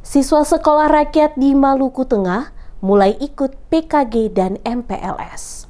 Siswa sekolah rakyat di Maluku Tengah mulai ikut PKG dan MPLS.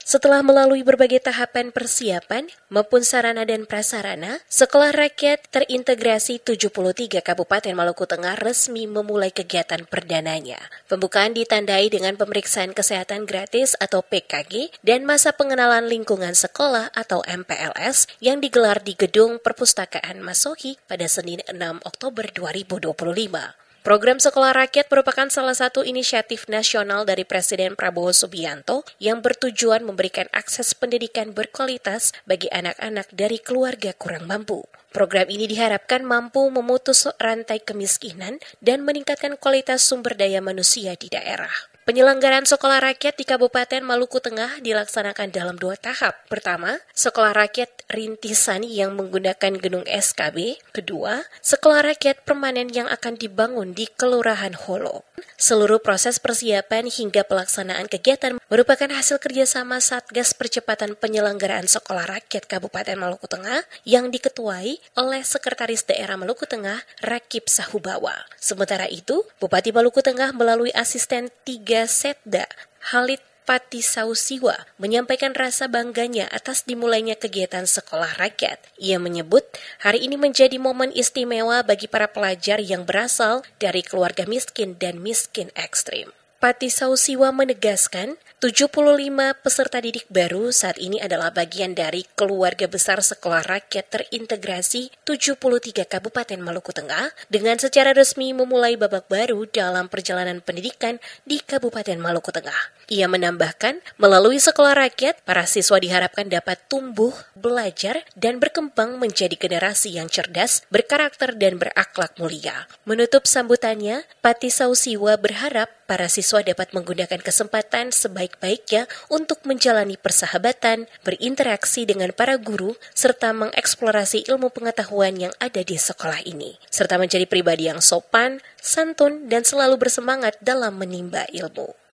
Setelah melalui berbagai tahapan persiapan maupun sarana dan prasarana, Sekolah Rakyat Terintegrasi 73 Kabupaten Maluku Tengah resmi memulai kegiatan perdananya. Pembukaan ditandai dengan pemeriksaan kesehatan gratis atau PKG dan masa pengenalan lingkungan sekolah atau MPLS yang digelar di Gedung Perpustakaan Masohi pada Senin 6 Oktober 2025. Program Sekolah Rakyat merupakan salah satu inisiatif nasional dari Presiden Prabowo Subianto yang bertujuan memberikan akses pendidikan berkualitas bagi anak-anak dari keluarga kurang mampu. Program ini diharapkan mampu memutus rantai kemiskinan dan meningkatkan kualitas sumber daya manusia di daerah. Penyelenggaraan Sekolah Rakyat di Kabupaten Maluku Tengah dilaksanakan dalam 2 tahap. Pertama, Sekolah Rakyat Rintisan yang menggunakan gedung SKB. Kedua, Sekolah Rakyat Permanen yang akan dibangun di Kelurahan Holo. Seluruh proses persiapan hingga pelaksanaan kegiatan merupakan hasil kerjasama Satgas Percepatan Penyelenggaraan Sekolah Rakyat Kabupaten Maluku Tengah yang diketuai oleh Sekretaris Daerah Maluku Tengah, Rakib Sahubawa. Sementara itu, Bupati Maluku Tengah melalui asisten 3 Setda, Halid Patisausiwa, menyampaikan rasa bangganya atas dimulainya kegiatan sekolah rakyat. Ia menyebut hari ini menjadi momen istimewa bagi para pelajar yang berasal dari keluarga miskin dan miskin ekstrim. Patisausiwa menegaskan 75 peserta didik baru saat ini adalah bagian dari keluarga besar Sekolah Rakyat Terintegrasi 73 Kabupaten Maluku Tengah dengan secara resmi memulai babak baru dalam perjalanan pendidikan di Kabupaten Maluku Tengah. Ia menambahkan, melalui Sekolah Rakyat, para siswa diharapkan dapat tumbuh, belajar, dan berkembang menjadi generasi yang cerdas, berkarakter, dan berakhlak mulia. Menutup sambutannya, Patisausiwa berharap para siswa dapat menggunakan kesempatan sebaik-baiknya untuk menjalani persahabatan, berinteraksi dengan para guru, serta mengeksplorasi ilmu pengetahuan yang ada di sekolah ini, serta menjadi pribadi yang sopan, santun, dan selalu bersemangat dalam menimba ilmu.